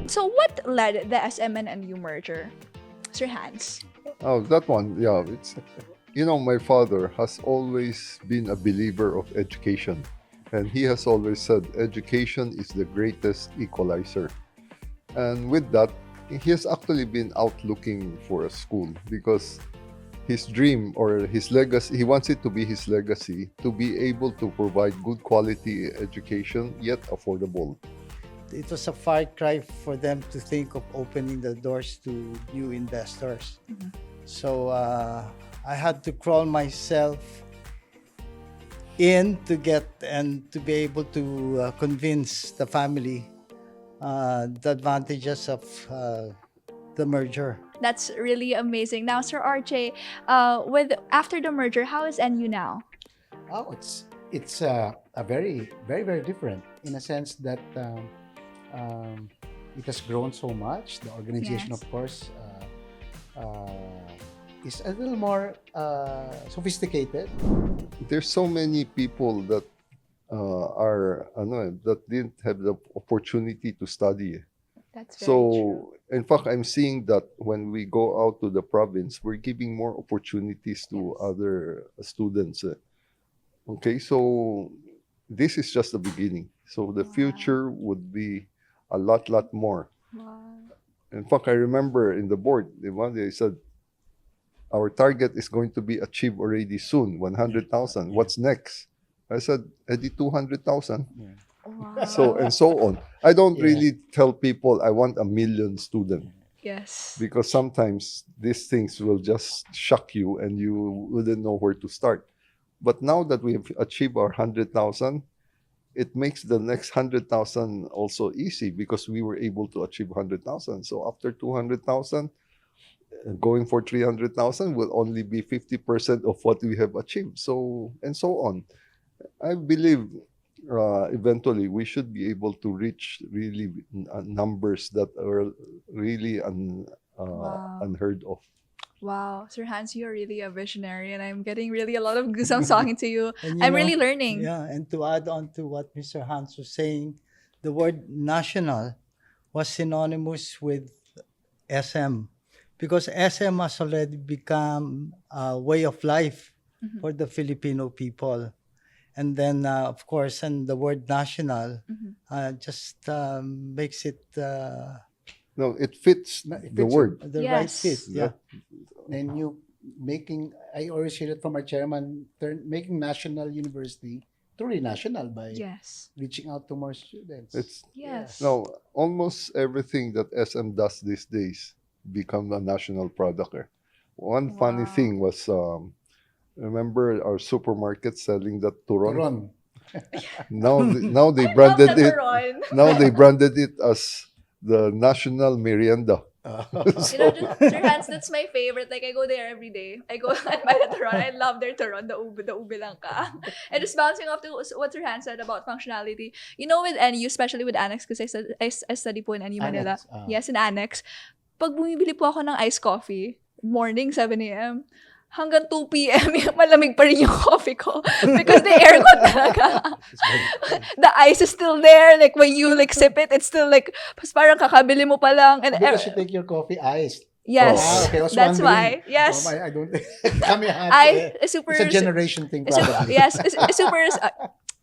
So what led the SM and NU merger? Sir Hans. Oh, that one, yeah. It's my father has always been a believer of education, and he has always said education is the greatest equalizer. And with that, he has actually been out looking for a school because his dream or his legacy, he wants it to be his legacy to be able to provide good quality education yet affordable. It was a far cry for them to think of opening the doors to new investors. Mhm. So I had to crawl myself in to get and to be able to convince the family the advantages of the merger. That's really amazing. Now, Sir RJ, with after the merger, how is NU now? Oh, it's a very different in a sense that it has grown so much. The organization, Yes. of course, is a little more sophisticated. There's so many people that that didn't have the opportunity to study. That's very true. So, in fact, I'm seeing that when we go out to the province, we're giving more opportunities to Yes. other students. Okay, so this is just the beginning. So the Wow. future would be a lot more. Wow. In fact, I remember in the board, one day I said, our target is going to be achieved already soon, 100,000. What's next? I said, Eddie, 200,000. Wow. So, and so on. I don't Yeah. really tell people I want 1,000,000 students Yes. because sometimes these things will just shock you and you wouldn't know where to start. But now that we have achieved our 100,000, it makes the next 100,000 also easy because we were able to achieve 100,000. So after 200,000, going for 300,000 will only be 50% of what we have achieved. So, and so on. I believe eventually we should be able to reach really numbers that are really Wow. unheard of. Wow, Sir Hans, you're really a visionary, and I'm getting really a lot of goosebumps talking to you. And I'm really learning. Yeah, and to add on to what Mr. Hans was saying, the word national was synonymous with SM because SM has already become a way of life Mhm. for the Filipino people. And then, of course, and the word national Mhm. just makes it No, it fits It the fits word. the right Yes. fit. Yeah. And I always hear it from our chairman, making national university truly national by Yes. reaching out to more students. It's Yes. no almost everything that SM does these days become a national product. One funny Wow. thing was remember our supermarket selling that turon. Turon. Now they I love branded the it. turon. Now they branded it as the national merienda. You know, Sir Hans, that's my favorite. Like, I go there every day. I go and buy the turon. I love their turon, the ube lang ka. And just bouncing off to what Sir Hans said about functionality. You know, with NU, especially with Annex, because I study po in NU Manila. Annex, ah. Yes, in Annex. Pag bumibili po ako ng iced coffee, morning, 7 a.m., hanggang 2 p.m., malamig pa rin yung coffee ko. Because the aircon talaga. The ice is still there. Like, when you like sip it, it's still like, parang kakabili mo pa lang. And Because you take your coffee iced. yes, Oh. Okay, I was that's wondering. why. Yes. I don't kami Super. It's a generation thing Super, probably. yes, super.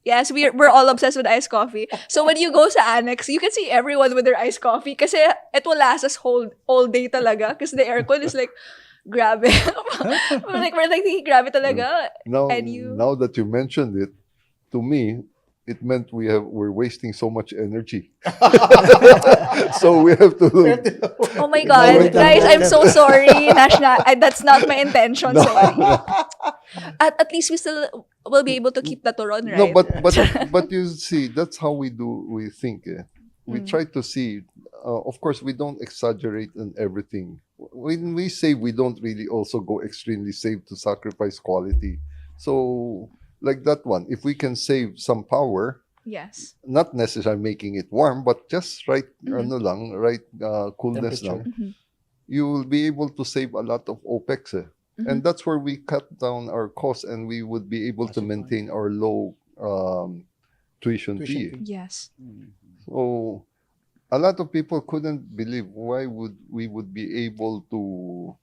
Yes, we're all obsessed with iced coffee. So when you go sa Annex, you can see everyone with their iced coffee kasi it will last us all day talaga because the aircon is like, grabe. we're like thinking, grabe talaga. Now, And you- now that you mentioned it, to me, it meant we're wasting so much energy. So we have to. Oh my No, God, wait, guys, wait, I'm so sorry. That's not my intention. No, Sorry. no, At least we still will be able to keep the turon, right? no, but you see, that's how we think. We Mm. try to see. Of course, we don't exaggerate in everything. When we save, we don't really also go extremely save to sacrifice quality. So, like that one, if we can save some power, Yes. not necessarily making it warm, but just right, Mhm. right coolness Temperature. lang, Mhm. you will be able to save a lot of OPEX. And Mhm. that's where we cut down our costs and we would be able to That's a point. maintain our low tuition Tuition fee. fee. Yes. Mm. So a lot of people couldn't believe why would we would be able to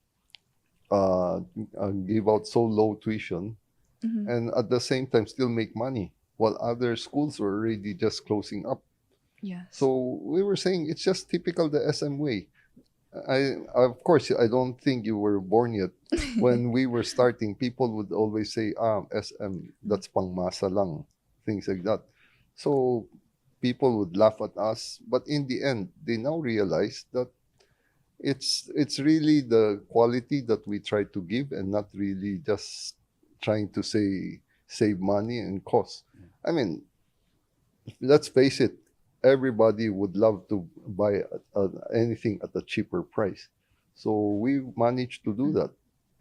give out so low tuition Mhm. and at the same time still make money while other schools were already just closing up. Yes. So we were saying it's just typical the SM way. Of course I don't think you were born yet. When we were starting, people would always say, SM, that's pangmasa lang, things like that. So people would laugh at us, but in the end, they now realize that it's really the quality that we try to give and not really just trying to say save money and cost. I mean, let's face it, everybody would love to buy anything at a cheaper price. So we managed to do that.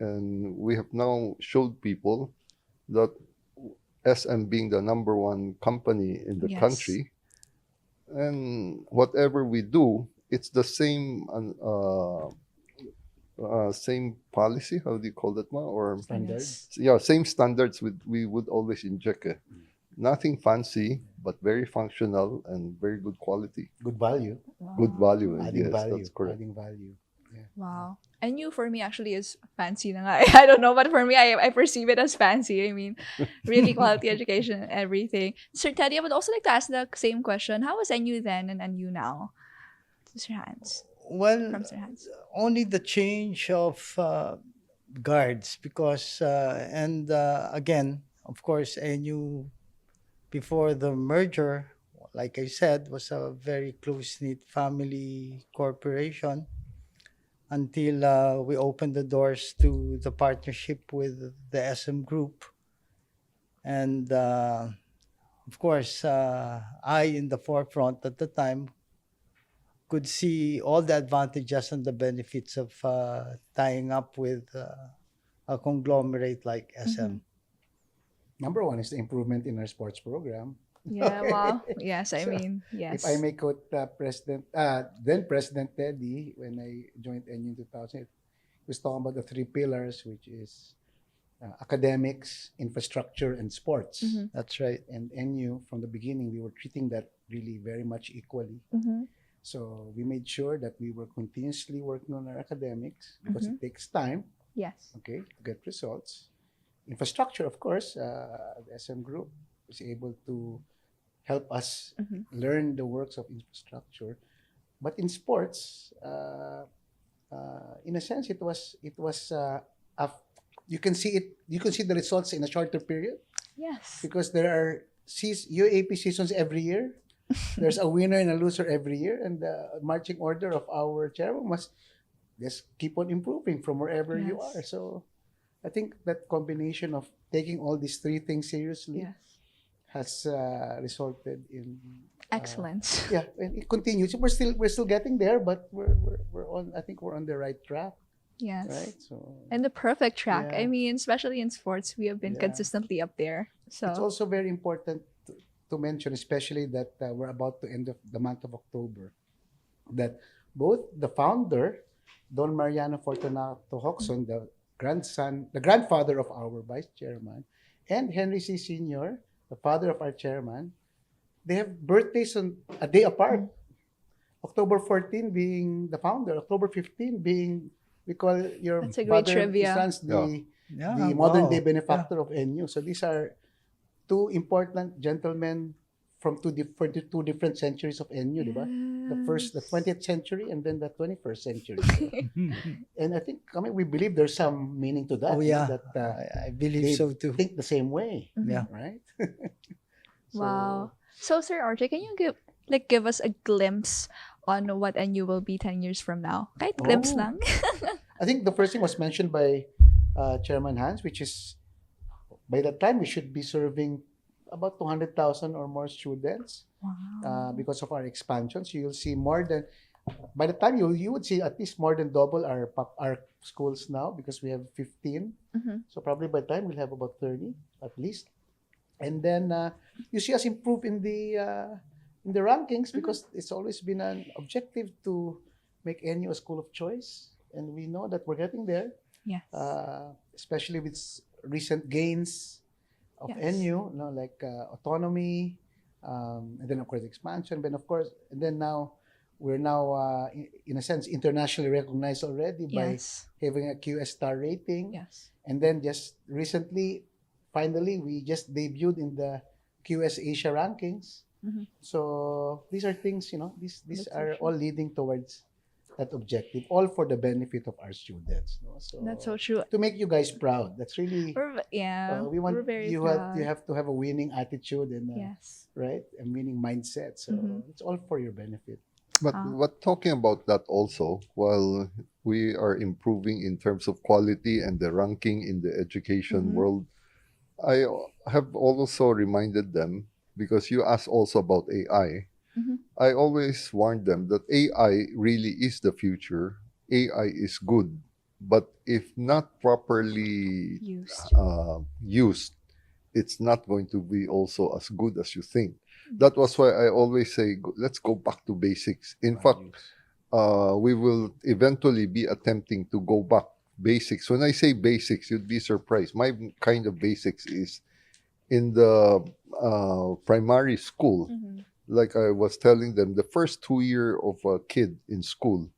And we have now showed people that SM being the number one company in the Yes. country, and whatever we do, it's the same policy. How do you call that one? Or Standards. yeah, same standards we would always inject. Nothing fancy, but very functional and very good quality. Good value. Good value. Adding Yes, value. that's correct. Adding value. Wow. And you, for me, actually is fancy na nga. I don't know, but for me, I perceive it as fancy. I mean, really quality education and everything. Sir Teddy, I would also like to ask the same question. How was NU then and NU now? Sir Hans. Well, From Sir Hans. only the change of guards because again, of course, NU before the merger, like I said, was a very close-knit family corporation until we opened the doors to the partnership with the SM Group. And of course, I, in the forefront at the time, could see all the advantages and the benefits of tying up with a conglomerate like SM. Number one is the improvement in our sports program. Yeah, wow. Yes, I So, mean, yes. If I may quote then President Teddy, when I joined NU in 2000, he was talking about the three pillars, which is academics, infrastructure, and sports. Mhm. That's right. And NU, from the beginning, we were treating that really very much equally. Mhm. So we made sure that we were continuously working on our academics because it takes time, Yes. okay, to get results. Infrastructure, of course, the SM Group is able to help us Mhm. learn the works of infrastructure. But in sports, in a sense, you can see it. You can see the results in a shorter period Yes. because there are UAP seasons every year. There's a winner and a loser every year, and the marching order of our chairman must just keep on improving from wherever you Yes. are. So I think that combination of taking all these three things seriously Yes. has resulted in Excellence. yeah, and it continues. We're still getting there, but we're on. I think we're on the right track, Yes. right? So And the perfect track. Yeah. I mean, especially in sports, we have been Yeah. consistently up there. So it's also very important to mention, especially that we're about to end of the month of October, that both the founder, Don Mariano Fortunato Hoxon, the grandfather of our vice chairman, and Henry C. Sr., the father of our chairman, they have birthdays on a day apart. October 14 being the founder, October 15 being, we call your That's a great father, trivia. Sons, Yeah, the modern day wow. benefactor of NU. So these are two important gentlemen from for the two different centuries of NU, di ba? The 20th century, and then the 21st century. And I think, we believe there's some meaning to that. Oh, yeah. That I believe they so too. think the same way, Yeah. right? Wow. So, Sir RJ, can you give us a glimpse on what NU will be 10 years from now? Kahit glimpse Oh. lang. I think the first thing was mentioned by Chairman Hans, which is by that time we should be serving about 200,000 or more students Wow. because of our expansion. So you'll see more than, by the time you would see at least more than double our schools now because we have 15. Mhm. So probably by the time we'll have about 30 at least. And then you see us improve in the rankings because it's always been an objective to make NU a school of choice. And we know that we're getting there, Yes. especially with recent gains of Yes. NU, like autonomy, and then of course expansion, but of course, and then now we're now, in a sense, internationally recognized already by Yes. having a QS star rating. Yes. And then just recently, finally, we just debuted in the QS Asia rankings. Mhm. So these are things, these That's so are true. all leading towards that objective, all for the benefit of our students. No? So That's so true. to make you guys proud, that's really, we want We're very you proud. have to have a winning attitude and Yes. right, a winning mindset. So Mhm. it's all for your benefit. But talking about that also, while we are improving in terms of quality and the ranking in the education Mhm. world, I have also reminded them, because you asked also about AI. Mhm. I always warn them that AI really is the future. AI is good, but if not properly Used. used, it's not going to be also as good as you think. That was why I always say, let's go back to basics. In fact, we will eventually be attempting to go back basics. When I say basics, you'd be surprised. My kind of basics is in the primary school. Mhm. Like I was telling them, the first 2 year of a kid in school,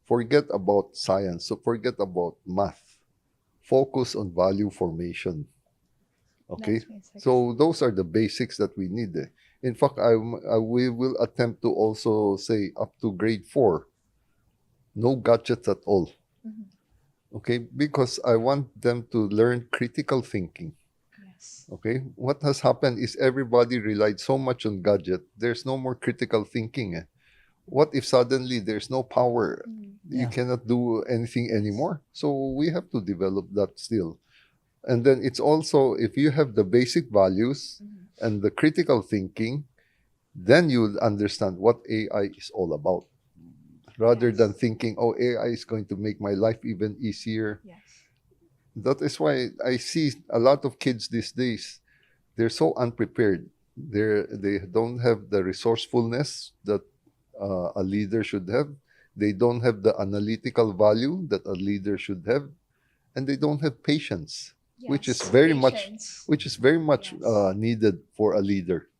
forget about science, so forget about math. Focus on value formation. Okay, That's basics. so those are the basics that we need. In fact, we will attempt to also say up to grade 4, no gadgets at all. Mhm. Okay, because I want them to learn critical thinking. Yes. Okay, what has happened is everybody relied so much on gadget. There's no more critical thinking. What if suddenly there's no power? Mhm. You Yeah. cannot do anything anymore. So we have to develop that still. And then it's also, if you have the basic values Mhm. and the critical thinking, then you'll understand what AI is all about. Rather than Yes. thinking, oh, AI is going to make my life even easier. Yes. That is why I see a lot of kids these days, they're so unprepared. They don't have the resourcefulness that a leader should have. They don't have the analytical value that a leader should have, and they don't have patience, which is Yes. very much Patience. Yes. needed for a leader.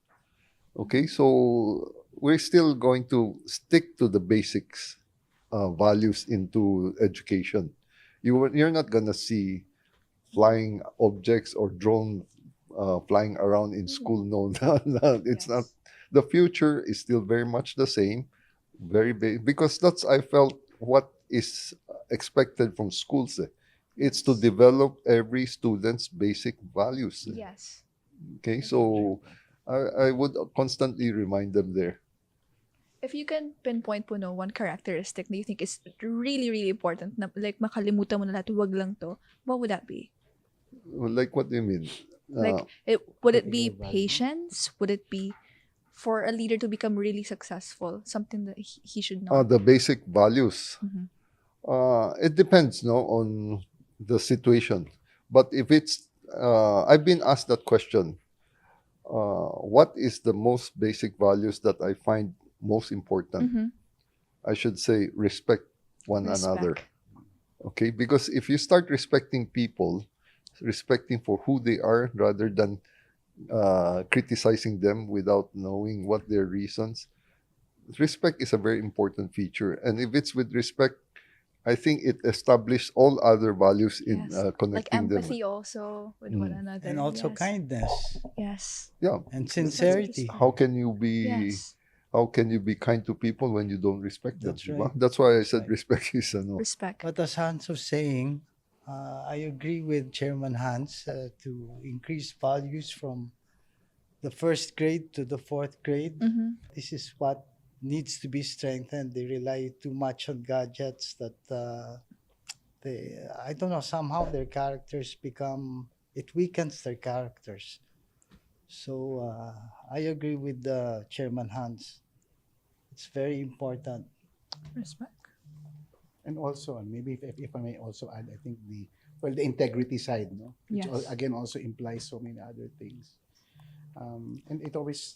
Okay, so we're still going to stick to the basics, values into education. You're not gonna see flying objects or drone flying around in school. No, no, it's not. Yes. The future is still very much the same, very big, because that's I felt what is expected from schools. It's to Yes. develop every student's basic values. Yes. Okay, so I would constantly remind them there. If you can pinpoint po no one characteristic that you think is really, really important na like makalimutan mo na lahat, wag lang to, what would that be? Like, what do you mean? Like, would it be Particular value. patience? Would it be for a leader to become really successful? Something that he should know. The basic values. Mhm. It depends, no, on the situation. But if it's, I've been asked that question. What is the most basic values that I find most important? Mhm. I should say respect one another. Respect. Okay, because if you start respecting people, respecting for who they are rather than criticizing them without knowing what their reasons, respect is a very important feature. And if it's with respect, I think it established all other values in Yes. Like connecting them. empathy also with one Mm. another. And also Yes. kindness Yes. Yeah. and That's sincerity. How can you be Yes. how can you be kind to people when you don't respect them? That's diba? right. That's why I said Right. respect is ano. Respect. But as Hans was saying, I agree with Chairman Hans to increase values from the first grade to the fourth grade. Mm-hmm. This is what needs to be strengthened. They rely too much on gadgets that I don't know, somehow their characters become, it weakens their characters. So I agree with Chairman Hans. It's very important. Respect. And also, and maybe if I may also add, I think the integrity side, no, which Yes. again also implies so many other things. And it always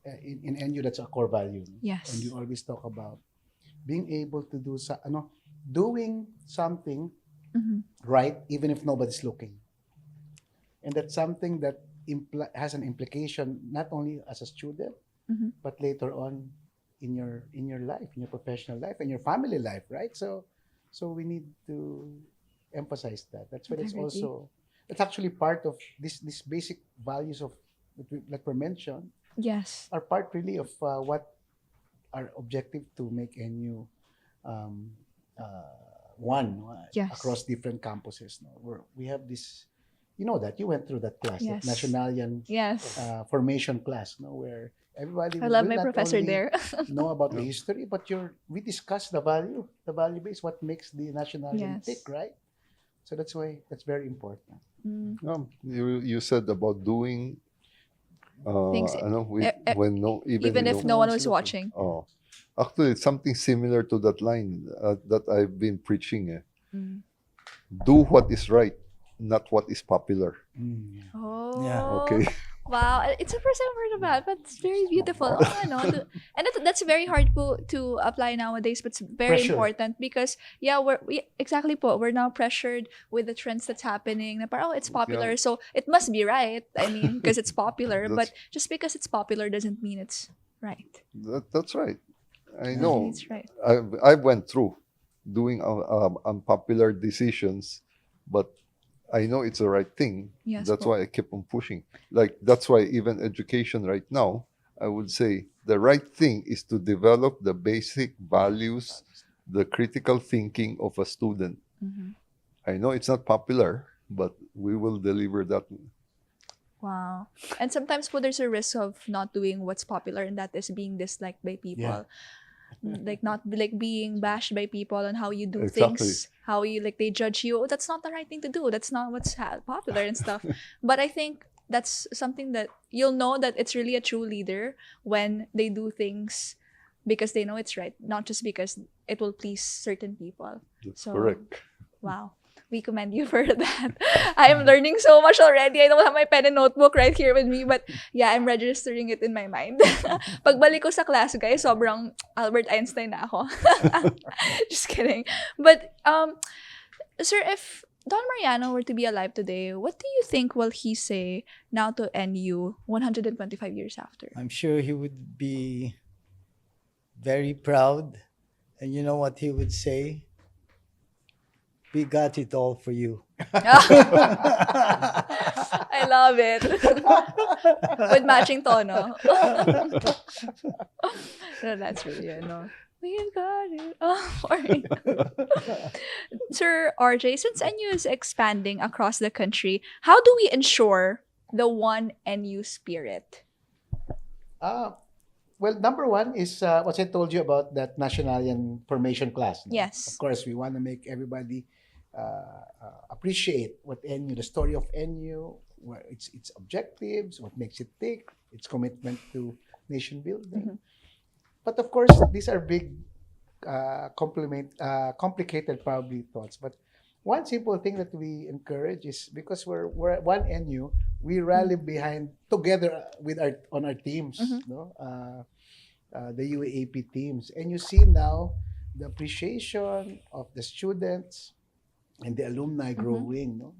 in NU, that's a core value. No? Yes. And you always talk about being able to do doing something Mm-hmm. right even if nobody's looking, and that's something that has an implication not only as a student Mm-hmm. but later on in your life, in your professional life, and your family life, right? So we need to emphasize that. That's why it's Integrity. also it's actually part of this basic values of that were mentioned Yes. are part really of what our objective to make NU um, one Yes. across different campuses. No? We have this, you know that you went through that class, that Yes. Nationalian Yes. formation class, no, where everybody I will love my not professor only there. know about the Yeah. history, but we discuss the value base, what makes the Nationalian tick, Yes. right? So that's why that's very important. Mm. You said about doing Things, I know e- e- when no even even you if know no one one's was looking. watching. oh actually it's something similar to that line that I've been preaching. Mm. Do what is right, not what is popular. Yeah. Oh. Yeah. Okay. Wow, it's the first time I've heard about, but it's very beautiful. Oh, no, and that's very hard to apply nowadays, but it's very Pressure. important because exactly po, we're now pressured with the trends that's happening. Na parang, oh, it's popular, Yeah. so it must be right. I mean, because it's popular, but That's- just because it's popular doesn't mean it's right. That's right. I Doesn't mean know. it's right. I went through doing unpopular decisions, but I know it's the right thing. Yes, That's po. why I keep on pushing. Like that's why even education right now, I would say the right thing is to develop the basic values, the critical thinking of a student. Mhm. I know it's not popular, but we will deliver that. Wow. And sometimes po there's a risk of not doing what's popular, and that is being disliked by people. Like not like being bashed by people on how you do Exactly. things, how you like they judge you. Oh, that's not the right thing to do. That's not what's popular and stuff. But I think that's something that you'll know that it's really a true leader when they do things because they know it's right, not just because it will please certain people. That's So, correct. wow. We commend you for that. I am learning so much already. I don't have my pen and notebook right here with me, but yeah, I'm registering it in my mind. Pagbalik ko sa class, guys, sobrang Albert Einstein na ako. Just kidding. But, sir, if Don Mariano were to be alive today, what do you think will he say now to NU 125 years after? I'm sure he would be very proud. And you know what he would say? We got it all for you. I love it. With matching tono. No, that's really, we've got it all for you. Sir RJ, since NU is expanding across the country, how do we ensure the one NU spirit? Well, number one is what I told you about that Nationalian formation class. No? Yes. Of course, we want to make everybody appreciate what NU, the story of NU, where its objectives, what makes it tick, its commitment to nation building. But of course, these are big, complicated probably thoughts. But one simple thing that we encourage is because we're one NU, we rally behind together with our teams, no, the UAAP teams, and you see now the appreciation of the students and the alumni growing. No,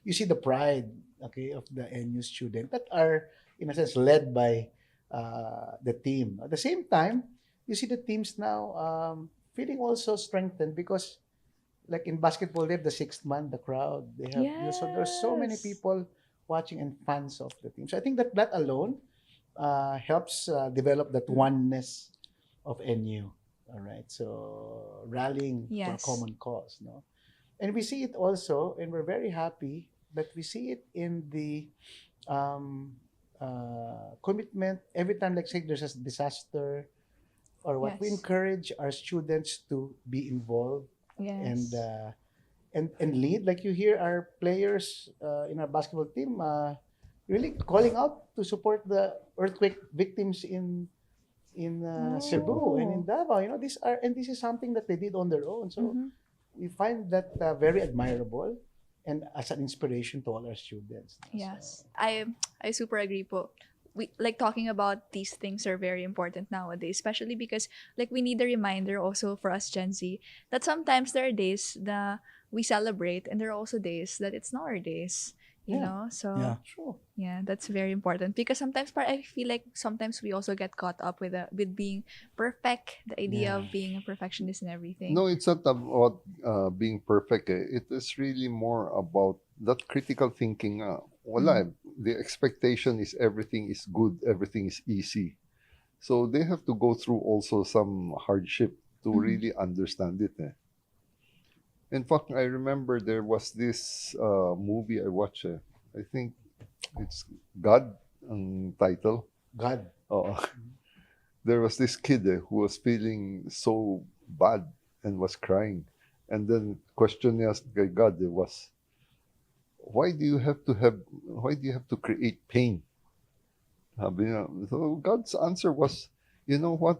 you see the pride, okay, of the NU students that are in a sense led by the team. At the same time, you see the teams now feeling also strengthened because like in basketball, they have the sixth man, the crowd. They have so there's so many Yes. people watching and fans of the team. So I think that alone helps develop that oneness of NU. All right, so rallying for a Yes. common cause, no, and we see it also, and we're very happy that we see it in the commitment every time. Like say there's a disaster or what, we Yes. encourage our students to be involved Yes. and lead. Like you hear our players in our basketball team really calling out to support the earthquake victims in Cebu and in Davao. You know, this is something that they did on their own. So we find that very admirable and as an inspiration to all our students. Yes, I super agree po. We like talking about these things are very important nowadays, especially because like we need a reminder also for us Gen Z that sometimes there are days that we celebrate and there are also days that it's not our days. You Yeah. know? So Yeah. Sure. yeah, that's very important because sometimes I feel like sometimes we also get caught up with being perfect, the idea Yeah. of being a perfectionist and everything. No, it's not about being perfect. It is really more about that critical thinking. Wala, the expectation is everything is good, everything is easy. So they have to go through also some hardship to Mhm. really understand it. In fact, I remember there was this movie I watched. I think it's God ang title. God. Uh, there was this kid who was feeling so bad and was crying. And then question niya kay God was, why do you have to create pain? Sabi niya, so God's answer was, you know what?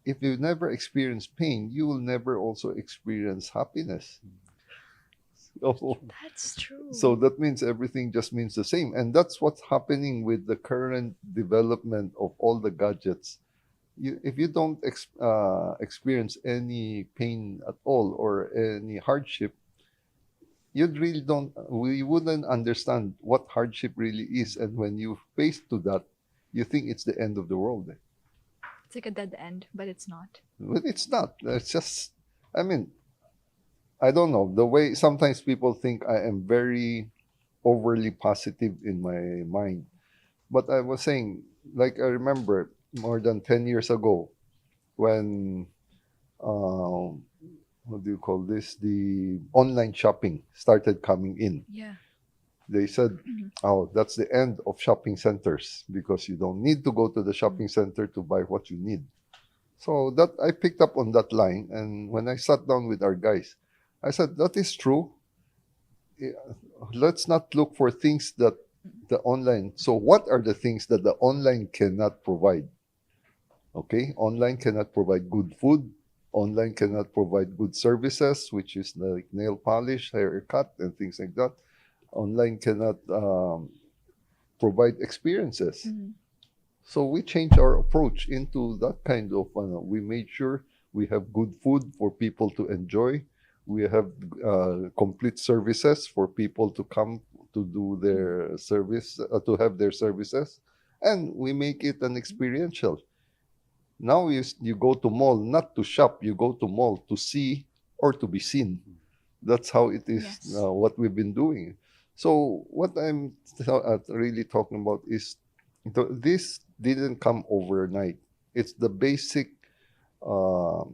If you never experience pain, you will never also experience happiness. So, That's true. so that means everything just means the same. And that's what's happening with the current development of all the gadgets. If you don't experience any pain at all or any hardship, you'd really don't. We wouldn't understand what hardship really is. And when you face to that, you think it's the end of the world. It's like a dead end, but it's not. But it's not. It's just. I mean, I don't know the way. Sometimes people think I am very overly positive in my mind. But I was saying, like I remember more than 10 years ago when what do you call this? The online shopping started coming in. Yeah. They said, "Oh, that's the end of shopping centers because you don't need to go to the shopping center to buy what you need." So that I picked up on that line, and when I sat down with our guys, I said, "That is true. Let's not look for things that the online. So, what are the things that the online cannot provide? Okay, online cannot provide good food. Online cannot provide good services, which is like nail polish, haircut, and things like that. Online cannot provide experiences. Mhm. So we changed our approach into that kind of. We made sure we have good food for people to enjoy. We have complete services for people to come to do their service, to have their services, and we make it an experiential. Now you go to mall not to shop, you go to mall to see or to be seen. That's how it is. Yes. What we've been doing. So what I'm really talking about is this didn't come overnight. It's the basic. Uh,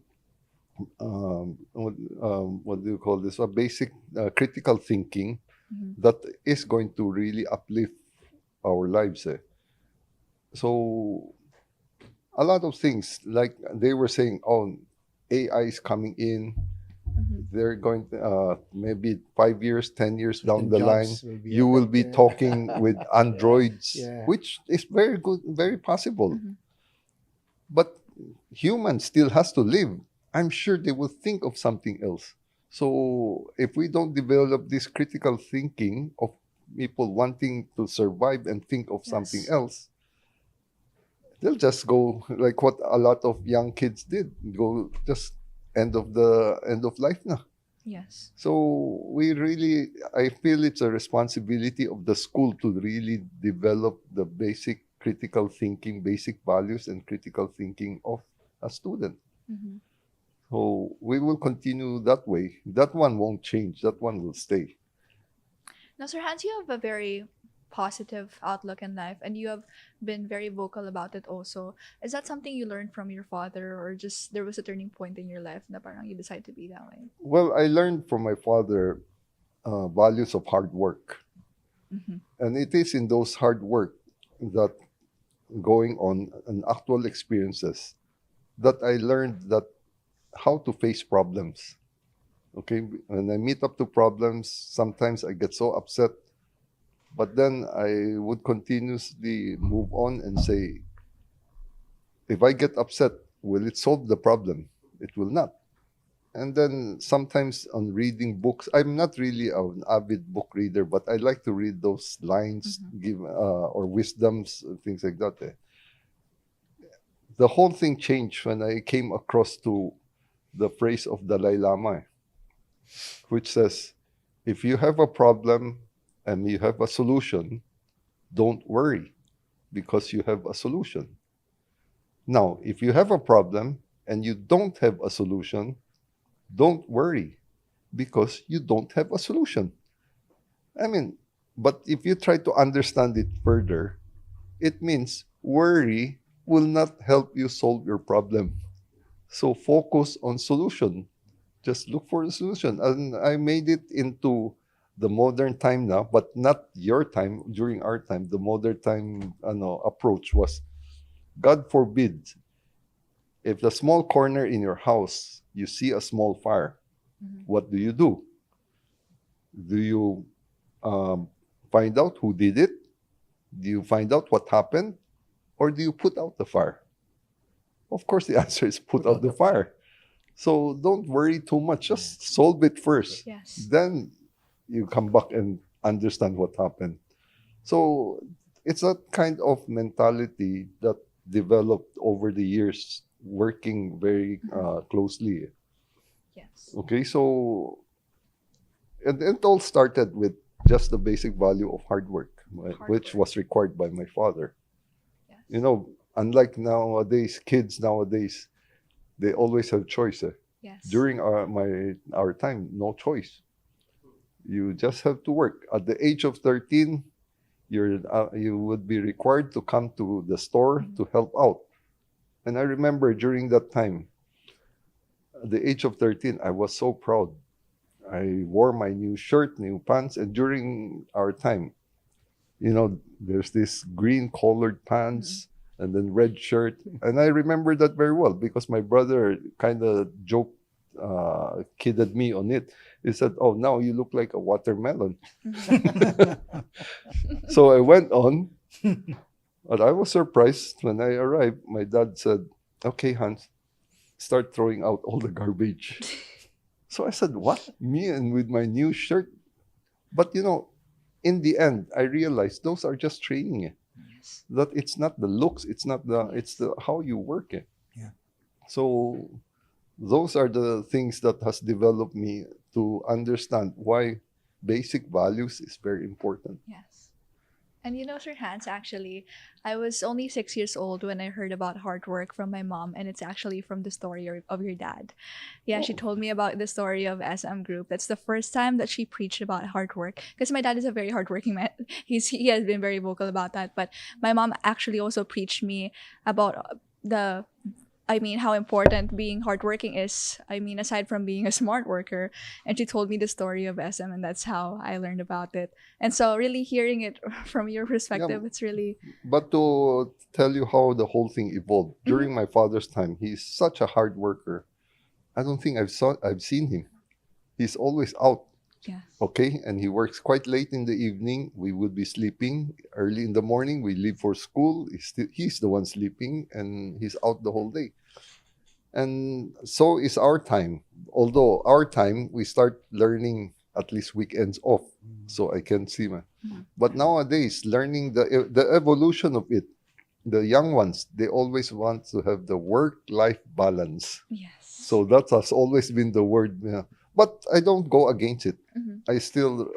what do you call this? A basic critical thinking Mhm. that is going to really uplift our lives. So a lot of things, like they were saying, oh, AI is coming in. Mhm. They're going to, maybe 5 years, 10 years down Certain the line, jobs will be you will be affected. talking with androids, Yeah. which is very good, very possible. Mhm. But humans still has to live. I'm sure they will think of something else. So if we don't develop this critical thinking of people wanting to survive and think of something Yes. else, they'll just go like what a lot of young kids did. Go just end of life na. Yes. So I feel it's a responsibility of the school to really develop the basic critical thinking, basic values and critical thinking of a student. Mhm. So we will continue that way. That one won't change. That one will stay. Now, Sir Hans, you have a very positive outlook in life and you have been very vocal about it also. Is that something you learned from your father or just there was a turning point in your life na parang you decided to be that way? Well, I learned from my father values of hard work. Mhm. And it is in those hard work that going on and actual experiences that I learned that how to face problems. Okay, when I meet up to problems, sometimes I get so upset, but then I would continuously move on and say, if I get upset, will it solve the problem? It will not. And then sometimes on reading books, I'm not really an avid book reader, but I like to read those lines, give or wisdoms, things like that. The whole thing changed when I came across to the phrase of Dalai Lama, which says, if you have a problem, and you have a solution, don't worry because you have a solution. Now, if you have a problem and you don't have a solution, don't worry because you don't have a solution. I mean, but if you try to understand it further, it means worry will not help you solve your problem. So focus on solution. Just look for the solution. And I made it into the modern time now, but not your time. During our time, the modern time approach was, God forbid, if the small corner in your house, you see a small fire, what do? Do you find out who did it? Do you find out what happened? Or do you put out the fire? Of course, the answer is put out the fire. So don't worry too much. Just solve it first. Yes. Then you come back and understand what happened. So it's a kind of mentality that developed over the years, working very closely. Yes. Okay, so it all started with just the basic value of hard work, right, Hard which work. was required by my father. Yes. You know, unlike nowadays, kids nowadays, they always have choice. Yes. During our time, no choice. You just have to work. At the age of 13, you would be required to come to the store to help out. And I remember during that time, at the age of 13, I was so proud. I wore my new shirt, new pants, and during our time, there's this green colored pants and then red shirt. And I remember that very well because my brother kind of kidded me on it. He said, "Oh, now you look like a watermelon." So I went on, but I was surprised when I arrived. My dad said, "Okay, Hans, start throwing out all the garbage." So I said, "What? Me and with my new shirt?" But in the end, I realized those are just training. Yes. That it's not the looks, it's the how you work it. Yeah. So those are the things that has developed me to understand why basic values is very important. Yes. And Sir Hans, actually, I was only 6 years old when I heard about hard work from my mom, and it's actually from the story of your dad. Yeah, she told me about the story of SM Group. That's the first time that she preached about hard work. Because my dad is a very hardworking man. He has been very vocal about that. But my mom actually also preached me about how important being hardworking is. Aside from being a smart worker. And she told me the story of SM, and that's how I learned about it. And so, really hearing it from your perspective, it's really. But to tell you how the whole thing evolved, during my father's time, he's such a hard worker. I don't think I've seen him. He's always out. Yes. Okay, and he works quite late in the evening. We would be sleeping early in the morning. We leave for school. He's the one sleeping, and he's out the whole day. And so is our time. Although our time, we start learning at least weekends off, so I can see man. But nowadays, learning the evolution of it, the young ones, they always want to have the work-life balance. Yes. So that has always been the word. Yeah. But I don't go against it. I still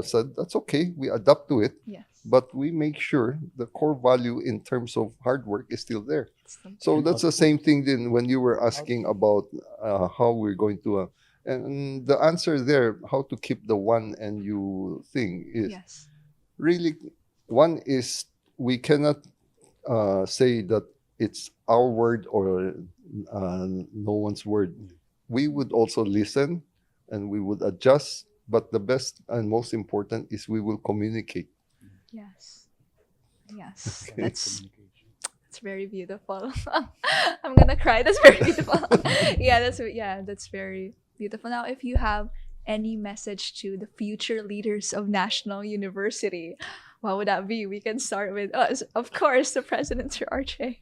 said, that's okay. We adapt to it. Yes. But we make sure the core value in terms of hard work is still there. Still So that's the same thing then when you were asking about how we're going to, and the answer there, how to keep the one and you thing is Yes. really, one is we cannot say that it's our word or no one's word. We would also listen and we would adjust, but the best and most important is we will communicate. Yes. Yes. That's very beautiful. I'm gonna cry. That's very beautiful. That's very beautiful. Now, if you have any message to the future leaders of National University, what would that be? We can start with us, of course, the President, Sir RJ.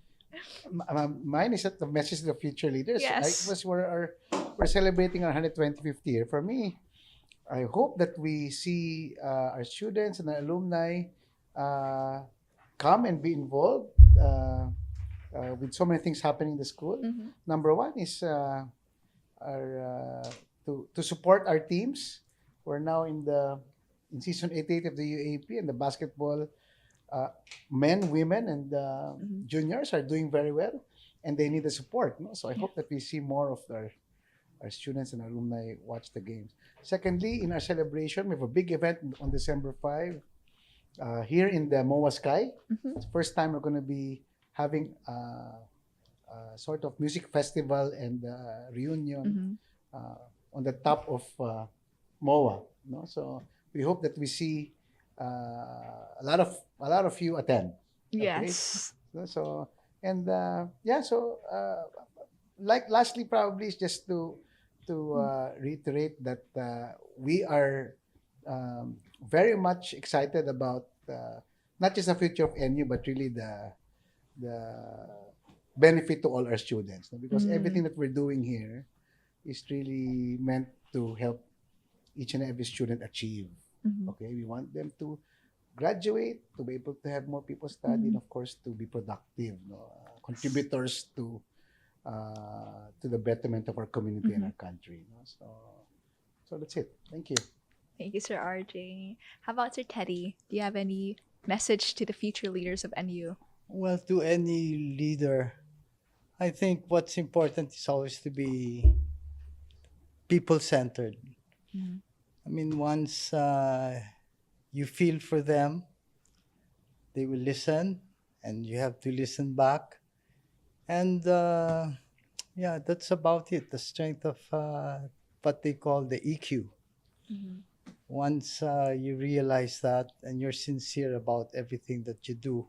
Mine is that the message to the future leaders. Yes. We're celebrating our 125th year. For me, I hope that we see our students and our alumni come and be involved with so many things happening in the school. Number one is to support our teams. We're now in in season 88 of the UAP, and the basketball men, women, and juniors are doing very well, and they need the support. No? So I hope that we see more of our students and alumni watch the games. Secondly, in our celebration, we have a big event on December 5 here in the MOA Sky. It's the first time we're going to be having sort of music festival and reunion on the top of MOA. No? So we hope that we see a lot of you attend. Okay? Yes. So and like lastly, probably is just to reiterate that we are very much excited about not just the future of NU, but really the benefit to all our students, no? Because everything that we're doing here is really meant to help each and every student achieve. Okay, we want them to graduate, to be able to have more people study, and of course to be productive, no? Contributors to the betterment of our community and our country. No? So that's it. Thank you. Thank you, Sir RJ. How about Sir Teddy? Do you have any message to the future leaders of NU? Well, to any leader, I think what's important is always to be people-centered. I mean, once you feel for them, they will listen, and you have to listen back. And yeah, that's about it. The strength of what they call the EQ. Once you realize that and you're sincere about everything that you do,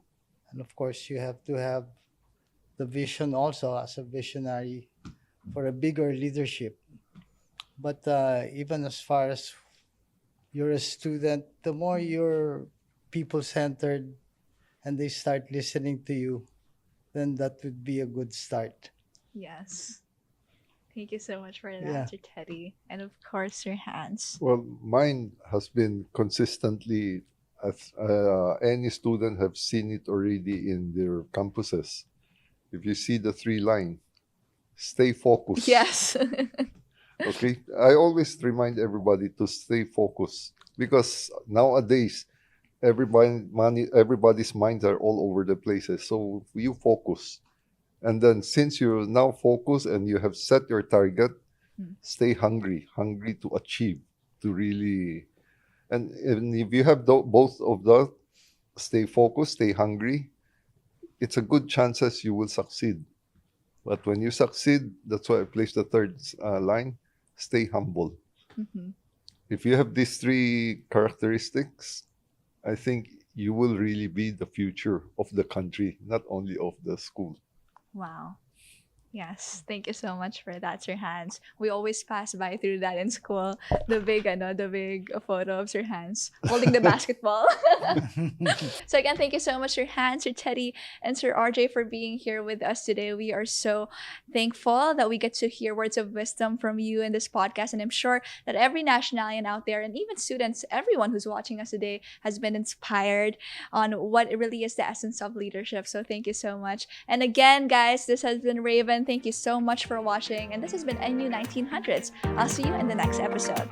and of course you have to have the vision also as a visionary for a bigger leadership. But even as far as you're a student, the more you're people-centered and they start listening to you, then that would be a good start. Yes. Thank you so much for that, Yeah. Sir Teddy. And of course, Sir Hans. Well, mine has been consistently, as any student have seen it already in their campuses. If you see the 3 line, stay focused. Yes. Okay, I always remind everybody to stay focused because nowadays everybody's minds are all over the places. So you focus, and then since you're now focused and you have set your target, stay hungry to achieve, to really, and if you have both of that, stay focused, stay hungry, it's a good chances you will succeed. But when you succeed, that's why I placed the 3rd line. Stay humble. If you have these 3 characteristics, I think you will really be the future of the country, not only of the school. Wow. Yes, thank you so much for that, Sir Hans. We always pass by through that in school. The big photo of Sir Hans holding the basketball. So again, thank you so much, Sir Hans, Sir Teddy, and Sir RJ for being here with us today. We are so thankful that we get to hear words of wisdom from you in this podcast, and I'm sure that every nationalian out there, and even students, everyone who's watching us today, has been inspired on what it really is the essence of leadership. So thank you so much. And again, guys, this has been Raven. Thank you so much for watching, and this has been NU1900s. I'll see you in the next episode.